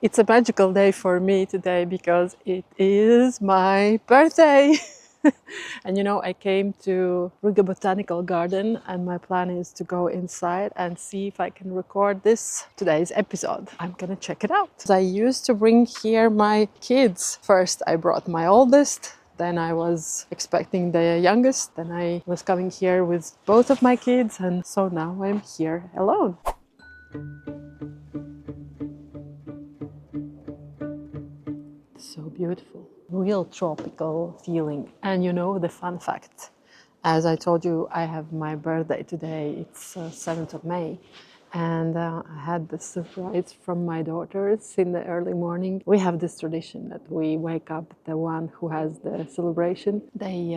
It's a magical day for me today because it is my birthday. And you know, I came to Riga Botanical Garden and my plan is to go inside and see if I can record today's episode. I'm gonna check it out. I used to bring here my kids. First I brought my oldest, then I was expecting the youngest, then I was coming here with both of my kids, and so now I'm here alone. So beautiful, real tropical feeling. And you know the fun fact, as I told you, I have my birthday today. It's 7th of May. And I had this surprise from my daughters in the early morning. We have this tradition that we wake up the one who has the celebration. They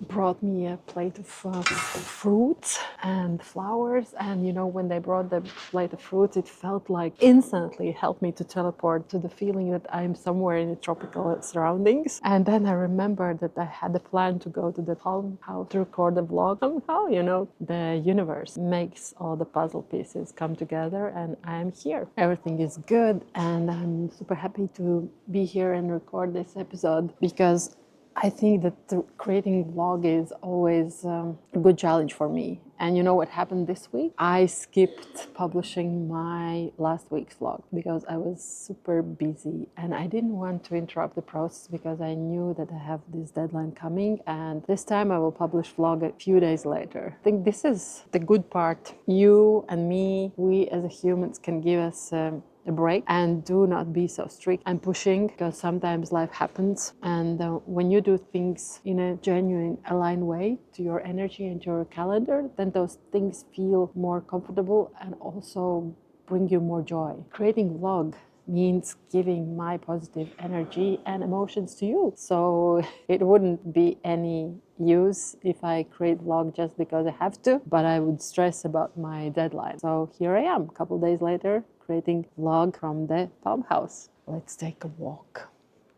brought me a plate of fruits and flowers. And you know, when they brought the plate of fruits, it felt like instantly helped me to teleport to the feeling that I'm somewhere in the tropical surroundings. And then I remembered that I had a plan to go to the palm house to record a vlog. Somehow, you know, the universe makes all the puzzle pieces come together and I'm here. Everything is good and I'm super happy to be here and record this episode because I think that creating vlog is always a good challenge for me. And you know what happened this week? I skipped publishing my last week's vlog because I was super busy and I didn't want to interrupt the process because I knew that I have this deadline coming, and this time I will publish vlog a few days later. I think this is the good part. You and me, we as humans can give us a break and do not be so strict and pushing, because sometimes life happens, and when you do things in a genuine aligned way to your energy and your calendar, then those things feel more comfortable and also bring you more joy. Creating vlog means giving my positive energy and emotions to you, so it wouldn't be any use if I create vlog just because I have to, but I would stress about my deadline. So here I am, a couple days later, creating vlog from the palm house. Let's take a walk.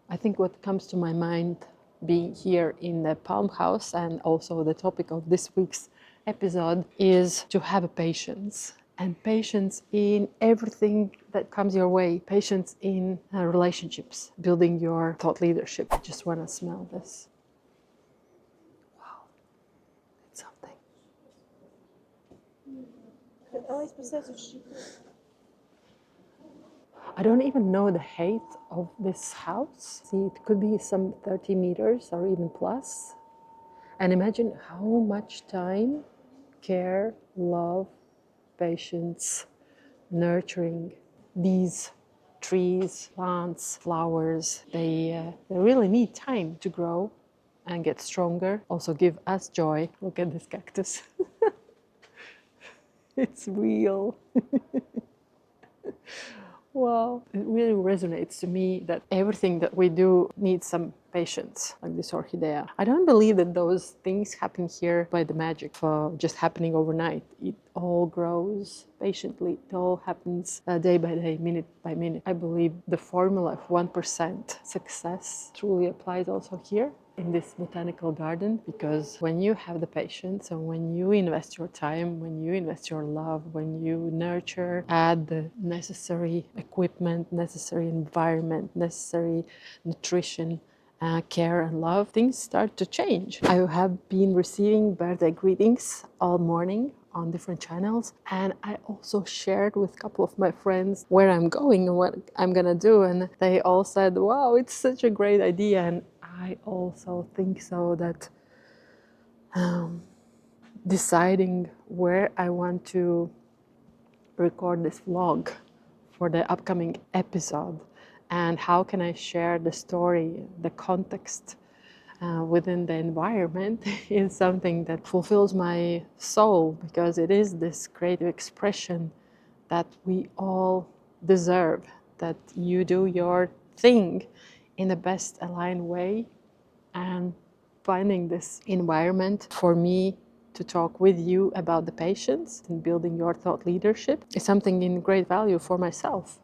I think what comes to my mind being here in the palm house, and also the topic of this week's episode, is to have patience. And patience in everything that comes your way. Patience in relationships, building your thought leadership. I just want to smell this. Wow, it's something. I don't even know the height of this house. See, it could be some 30 meters or even plus. And imagine how much time, care, love, patience, nurturing these trees, plants, flowers, they really need time to grow and get stronger, also give us joy. Look at this cactus. It's real. Wow, it really resonates to me that everything that we do needs some patience, like this orchidea. I don't believe that those things happen here by the magic of just happening overnight. It all grows patiently. It all happens day by day, minute by minute. I believe the formula of 1% success truly applies also here in this botanical garden, because when you have the patience and when you invest your time, when you invest your love, when you nurture, add the necessary equipment, necessary environment, necessary nutrition, care and love, things start to change. I have been receiving birthday greetings all morning on different channels, and I also shared with a couple of my friends where I'm going and what I'm gonna do, and they all said, wow, it's such a great idea. And I also think so, that deciding where I want to record this vlog for the upcoming episode and how can I share the story, the context within the environment is something that fulfills my soul, because it is this creative expression that we all deserve, that you do your thing in the best aligned way, and finding this environment for me to talk with you about the patience and building your thought leadership is something in great value for myself.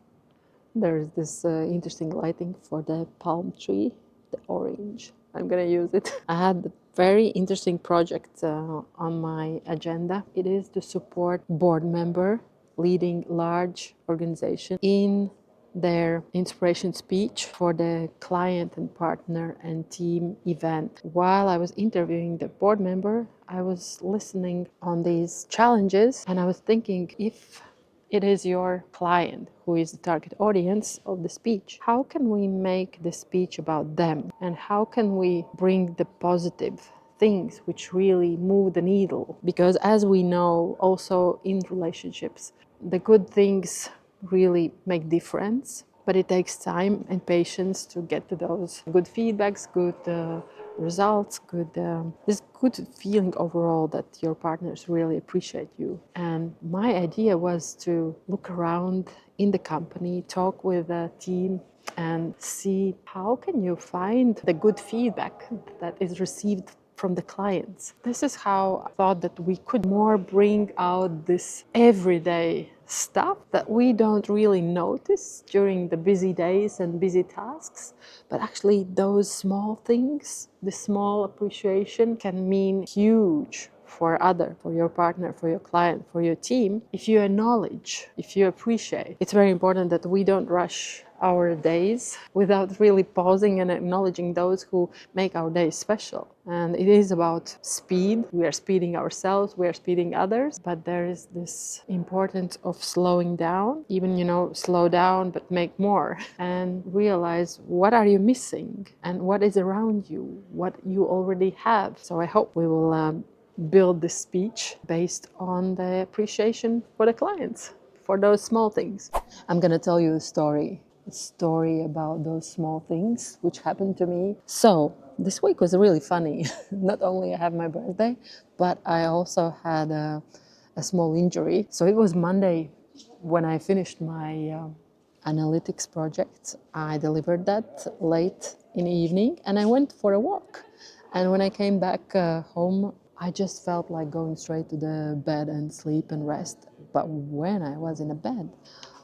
There's this interesting lighting for the palm tree, the orange. I'm gonna use it. I had a very interesting project on my agenda. It is to support board member leading large organization in their inspiration speech for the client and partner and team event. While I was interviewing the board member, I was listening on these challenges and I was thinking, if it is your client who is the target audience of the speech, how can we make the speech about them? And how can we bring the positive things which really move the needle? Because as we know, also in relationships, the good things really make difference, but it takes time and patience to get to those good feedbacks, good results, this good feeling overall that your partners really appreciate you. And my idea was to look around in the company, talk with the team, and see how can you find the good feedback that is received from the clients. This is how I thought that we could more bring out this everyday stuff that we don't really notice during the busy days and busy tasks, but actually those small things, the small appreciation can mean huge for your partner, for your client, for your team. If you acknowledge, if you appreciate, it's very important that we don't rush our days without really pausing and acknowledging those who make our days special. And it is about speed. We are speeding ourselves, we are speeding others, but there is this importance of slowing down, even, slow down, but make more and realize what are you missing and what is around you, what you already have. So I hope we will build this speech based on the appreciation for the clients, for those small things. I'm going to tell you a story about those small things which happened to me. So this week was really funny. Not only I have my birthday, but I also had a small injury. So it was Monday when I finished my analytics project. I delivered that late in the evening and I went for a walk. And when I came back home, I just felt like going straight to the bed and sleep and rest. But when I was in a bed,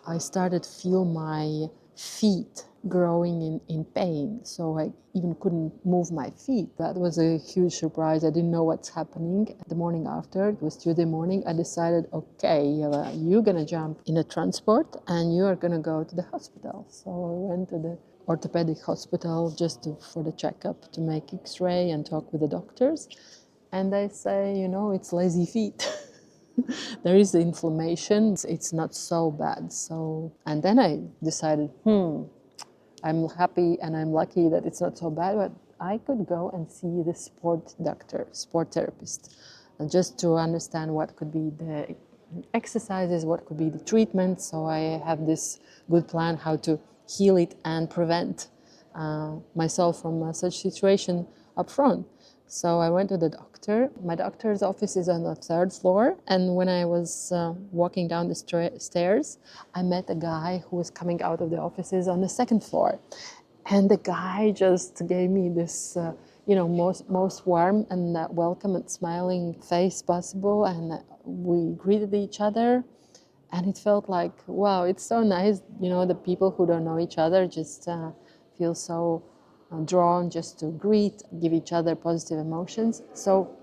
I started to feel my feet growing in pain. So I even couldn't move my feet. That was a huge surprise. I didn't know what's happening. The morning after, it was Tuesday morning, I decided, okay, you're gonna jump in a transport and you are gonna go to the hospital. So I went to the orthopedic hospital for the checkup, to make x-ray and talk with the doctors. And they say, it's lazy feet. There is the inflammation. It's not so bad. And then I decided, I'm happy and I'm lucky that it's not so bad, but I could go and see the sport doctor, sport therapist, and just to understand what could be the exercises, what could be the treatment. So I have this good plan how to heal it and prevent myself from such situation up front. So I went to the doctor. My doctor's office is on the third floor. And when I was walking down the stairs, I met a guy who was coming out of the offices on the second floor. And the guy just gave me this, most warm and welcome and smiling face possible. And we greeted each other. And it felt like, wow, it's so nice. The people who don't know each other just feel so drawn just to greet, give each other positive emotions. So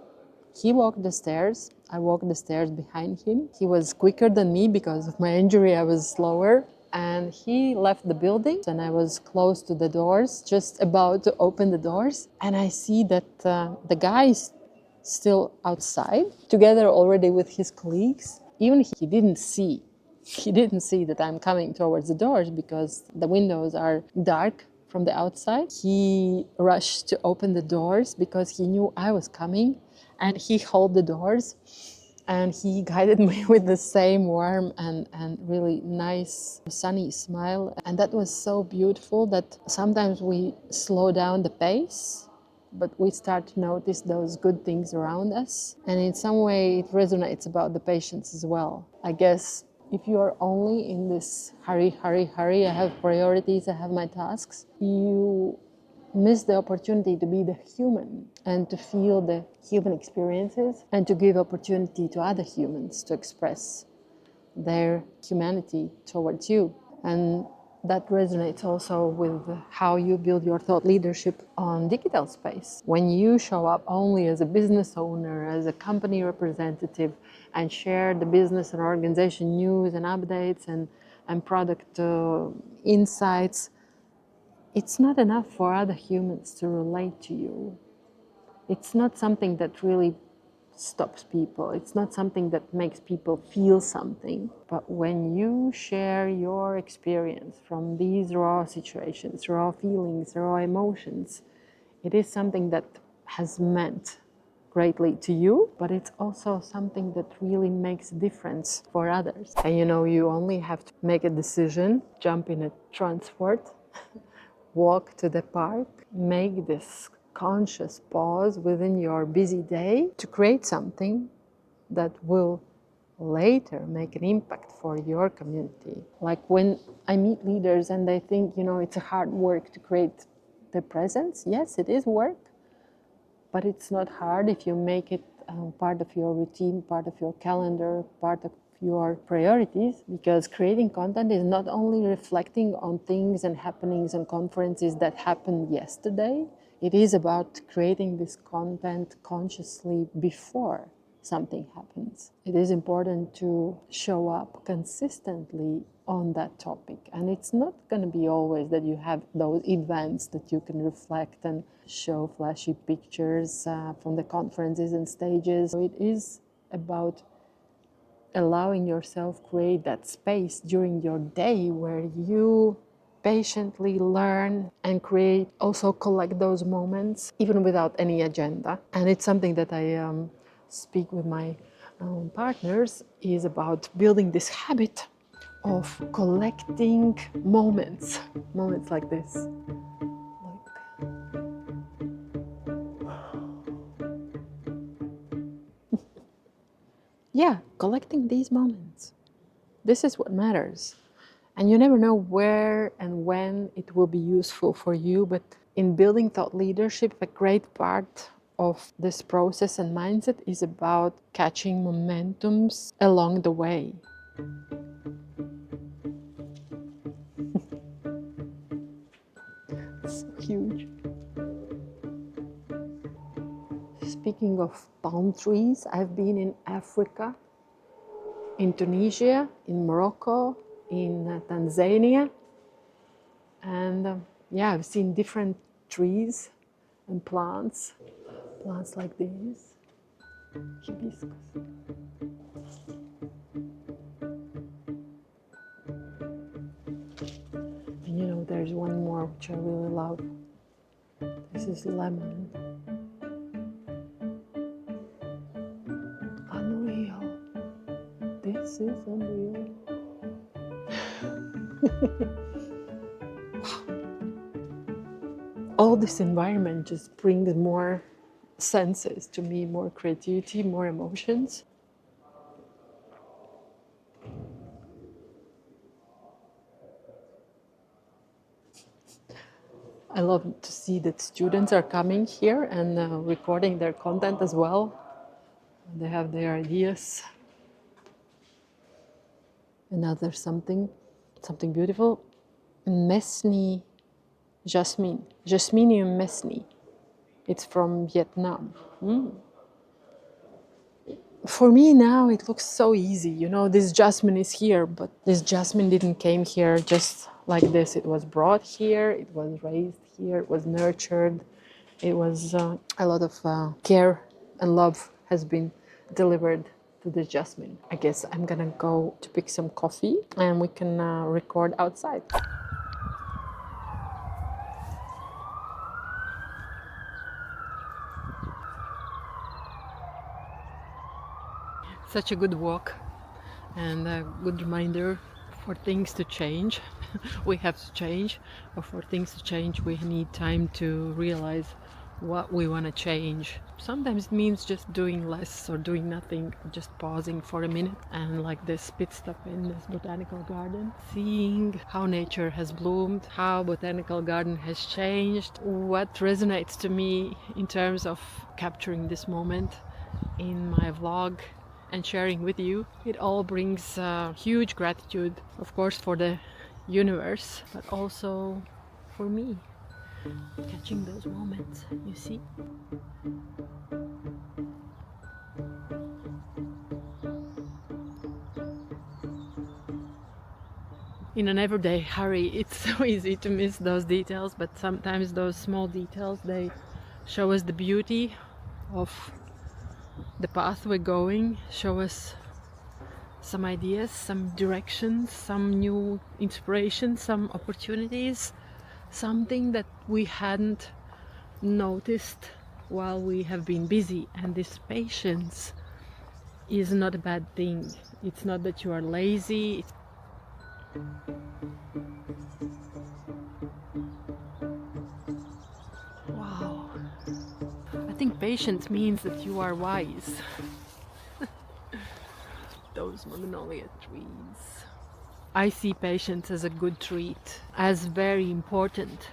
he walked the stairs. I walked the stairs behind him. He was quicker than me because of my injury. I was slower. And he left the building and I was close to the doors, just about to open the doors. And I see that the guy is still outside, together already with his colleagues. Even he didn't see that I'm coming towards the doors because the windows are dark from the outside. He rushed to open the doors because he knew I was coming, and he held the doors and he guided me with the same warm and really nice sunny smile. And that was so beautiful that sometimes we slow down the pace, but we start to notice those good things around us. And in some way it resonates about the patience as well. I guess if you are only in this hurry, I have priorities, I have my tasks, you miss the opportunity to be the human and to feel the human experiences and to give opportunity to other humans to express their humanity towards you. And that resonates also with how you build your thought leadership on digital space. When you show up only as a business owner, as a company representative, and share the business and organization news and updates and and product insights, it's not enough for other humans to relate to you. It's not something that really stops people. It's not something that makes people feel something. But when you share your experience from these raw situations, raw feelings, raw emotions, it is something that has meant greatly to you, but it's also something that really makes a difference for others. And you know, you only have to make a decision, jump in a transport, walk to the park, make this conscious pause within your busy day to create something that will later make an impact for your community. Like when I meet leaders and they think, you know, it's a hard work to create the presence. Yes, it is work, but it's not hard if you make it part of your routine, part of your calendar, part of your priorities, because creating content is not only reflecting on things and happenings and conferences that happened yesterday, it is about creating this content consciously before something happens. It is important to show up consistently on that topic. And it's not going to be always that you have those events that you can reflect and show flashy pictures from the conferences and stages. So it is about allowing yourself create that space during your day where you patiently learn and create, also collect those moments even without any agenda. And it's something that I speak with my partners, is about building this habit of collecting moments like this. Yeah, collecting these moments. This is what matters. And you never know where and when it will be useful for you, but in building thought leadership, a great part of this process and mindset is about catching momentums along the way. So huge. Speaking of palm trees, I've been in Africa, in Tunisia, in Morocco, in Tanzania, and yeah, I've seen different trees and plants like these, hibiscus. And you know, there's one more which I really love. This is lemon. Unreal. This is unreal. All this environment just brings more senses to me, more creativity, more emotions. I love to see that students are coming here and recording their content as well. They have their ideas. Another something beautiful. Mesni Jasmine. Jasminium mesni. It's from Vietnam. For me now it looks so easy. You know, this jasmine is here, but this jasmine didn't came here just like this. It was brought here, it was raised here, it was nurtured. It was a lot of care and love has been delivered to this jasmine. I guess I'm gonna go to pick some coffee and we can record outside. Such a good walk and a good reminder for things to change. We have to change, but for things to change, we need time to realize what we want to change. Sometimes it means just doing less or doing nothing, just pausing for a minute, and like this pit stop in this botanical garden, seeing how nature has bloomed, how botanical garden has changed, what resonates to me in terms of capturing this moment in my vlog and sharing with you. It all brings huge gratitude, of course, for the universe, but also for me, catching those moments, you see. In an everyday hurry, it's so easy to miss those details, but sometimes those small details, they show us the beauty of the path we're going, show us some ideas, some directions, some new inspiration, some opportunities, something that we hadn't noticed while we have been busy. And this patience is not a bad thing. It's not that you are lazy. Wow. I think patience means that you are wise. Those magnolia trees. I see patience as a good treat, as very important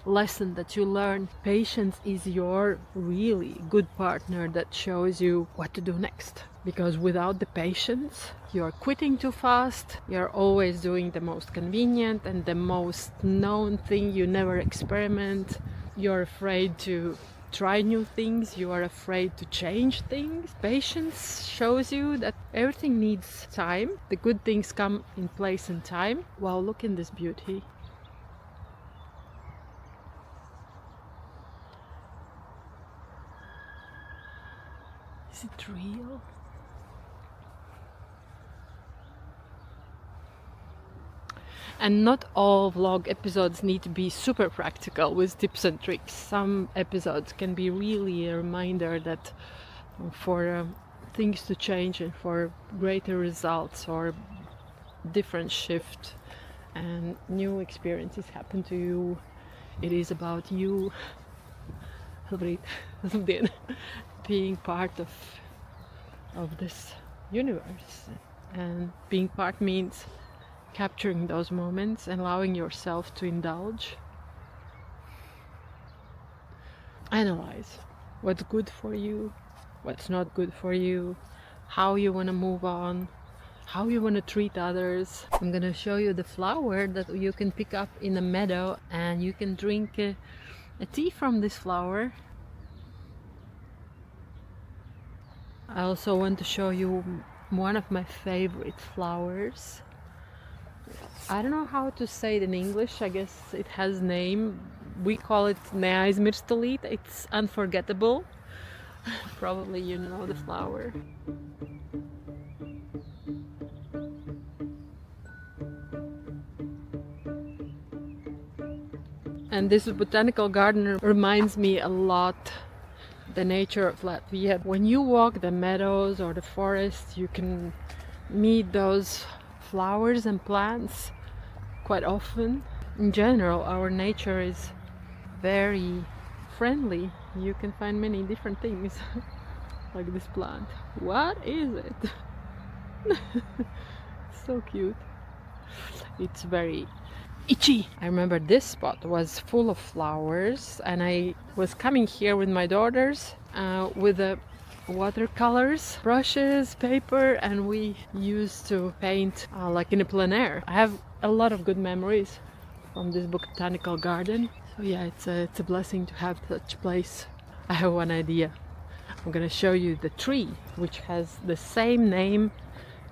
lesson that you learn. Patience is your really good partner that shows you what to do next. Because without the patience, you're quitting too fast, you're always doing the most convenient and the most known thing. You never experiment, you're afraid to try new things, you are afraid to change things. Patience shows you that everything needs time. The good things come in place in time. Wow, look in this beauty. Is it real? And not all vlog episodes need to be super practical with tips and tricks. Some episodes can be really a reminder that for things to change and for greater results or different shift and new experiences happen to you, it is about you being part of this universe. And being part means capturing those moments and allowing yourself to indulge, analyze what's good for you, what's not good for you, how you want to move on, how you want to treat others. I'm going to show you the flower that you can pick up in a meadow, and you can drink a tea from this flower. I also want to show you one of my favorite flowers. I don't know how to say it in English. I guess it has a name. We call it Neaismirstolit. It's unforgettable. Probably you know the flower. And this botanical garden reminds me a lot the nature of Latvia. When you walk the meadows or the forest, you can meet those flowers and plants quite often. In general, our nature is very friendly. You can find many different things like this plant. What is it? So cute. It's very itchy. I remember this spot was full of flowers, and I was coming here with my daughters with the watercolors, brushes, paper, and we used to paint like in a plein air. I have a lot of good memories from this botanical garden. So yeah, it's a blessing to have such a place. I have one idea. I'm gonna show you the tree, which has the same name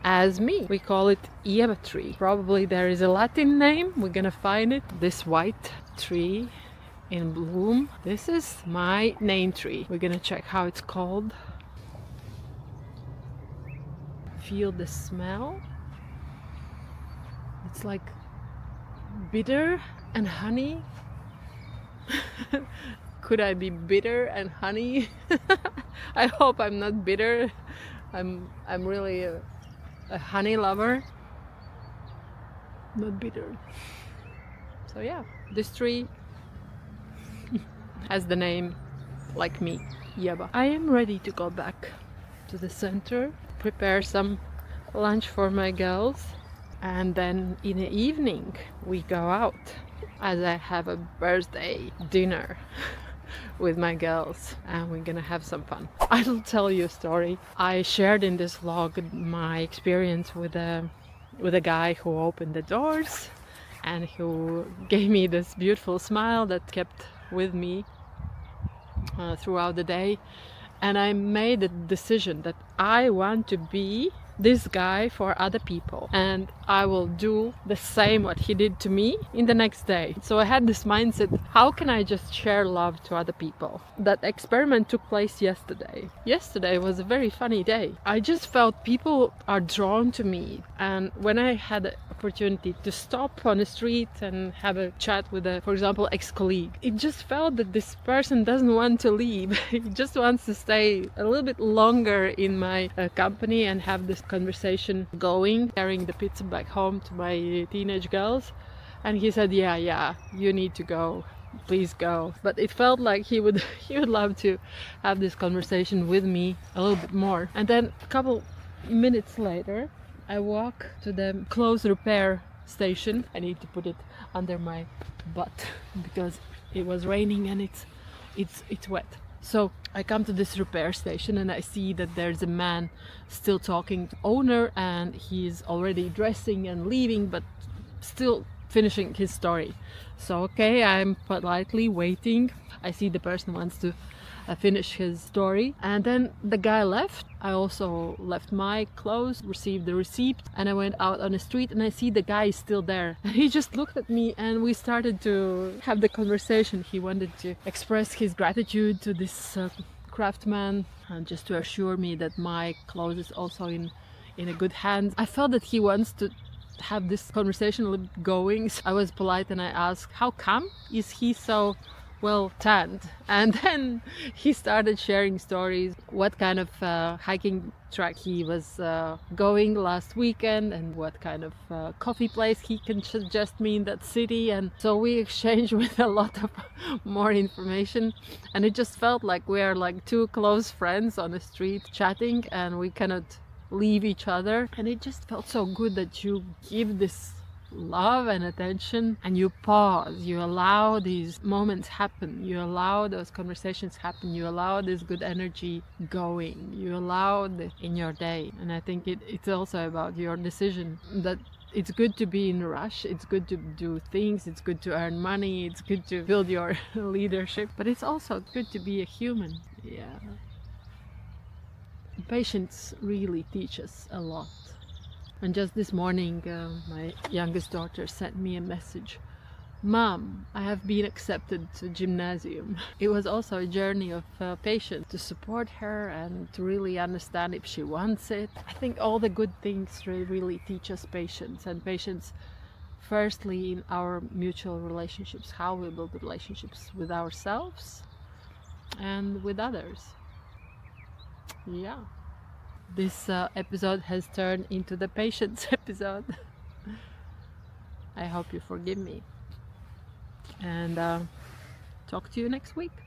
as me. We call it Ieva tree. Probably there is a Latin name. We're gonna find it. This white tree in bloom. This is my name tree. We're gonna check how it's called. Feel the smell. It's like bitter and honey. Could I be bitter and honey? I hope I'm not bitter. I'm really a honey lover, not bitter. So yeah, this tree has the name like me, Ieva. I am ready to go back to the center, prepare some lunch for my girls, and then in the evening we go out as I have a birthday dinner with my girls, and we're gonna have some fun. I'll tell you a story. I shared in this vlog my experience with a guy who opened the doors and who gave me this beautiful smile that kept with me throughout the day. And I made a decision that I want to be this guy for other people, and I will do the same what he did to me in the next day. So I had this mindset, how can I just share love to other people? That experiment took place yesterday. Yesterday was a very funny day. I just felt people are drawn to me, and when I had the opportunity to stop on the street and have a chat with a, for example, ex-colleague, it just felt that this person doesn't want to leave. He just wants to stay a little bit longer in my company and have this conversation going, carrying the pizza back home to my teenage girls. And he said, yeah, you need to go, please go. But it felt like he would love to have this conversation with me a little bit more. And then a couple minutes later, I walk to the clothes repair station. I need to put it under my butt because it was raining and it's wet. So I come to this repair station and I see that there's a man still talking to the owner, and he's already dressing and leaving, but still finishing his story. So okay, I'm politely waiting. I see the person wants to finish his story, and then the guy left. I also left my clothes, received the receipt, and I went out on the street and I see the guy is still there. And he just looked at me and we started to have the conversation. He wanted to express his gratitude to this craftsman, and just to assure me that my clothes is also in a good hands. I felt that he wants to have this conversation a little bit going. So I was polite and I asked, how come is he so well tanned? And then he started sharing stories, what kind of hiking track he was going last weekend, and what kind of coffee place he can suggest me in that city. And so we exchanged with a lot of more information, and it just felt like we are like two close friends on the street chatting, and we cannot leave each other. And it just felt so good that you give this love and attention, and you pause, you allow these moments happen, you allow those conversations happen, you allow this good energy going, you allow it in your day. And I think it's also about your decision, that it's good to be in a rush, it's good to do things, it's good to earn money, it's good to build your leadership, but it's also good to be a human. Yeah, patience really teaches a lot. And just this morning, my youngest daughter sent me a message. Mom, I have been accepted to gymnasium. It was also a journey of patience, to support her and to really understand if she wants it. I think all the good things really teach us patience, and patience firstly in our mutual relationships, how we build relationships with ourselves and with others. Yeah. This episode has turned into the patience episode. I hope you forgive me, and talk to you next week.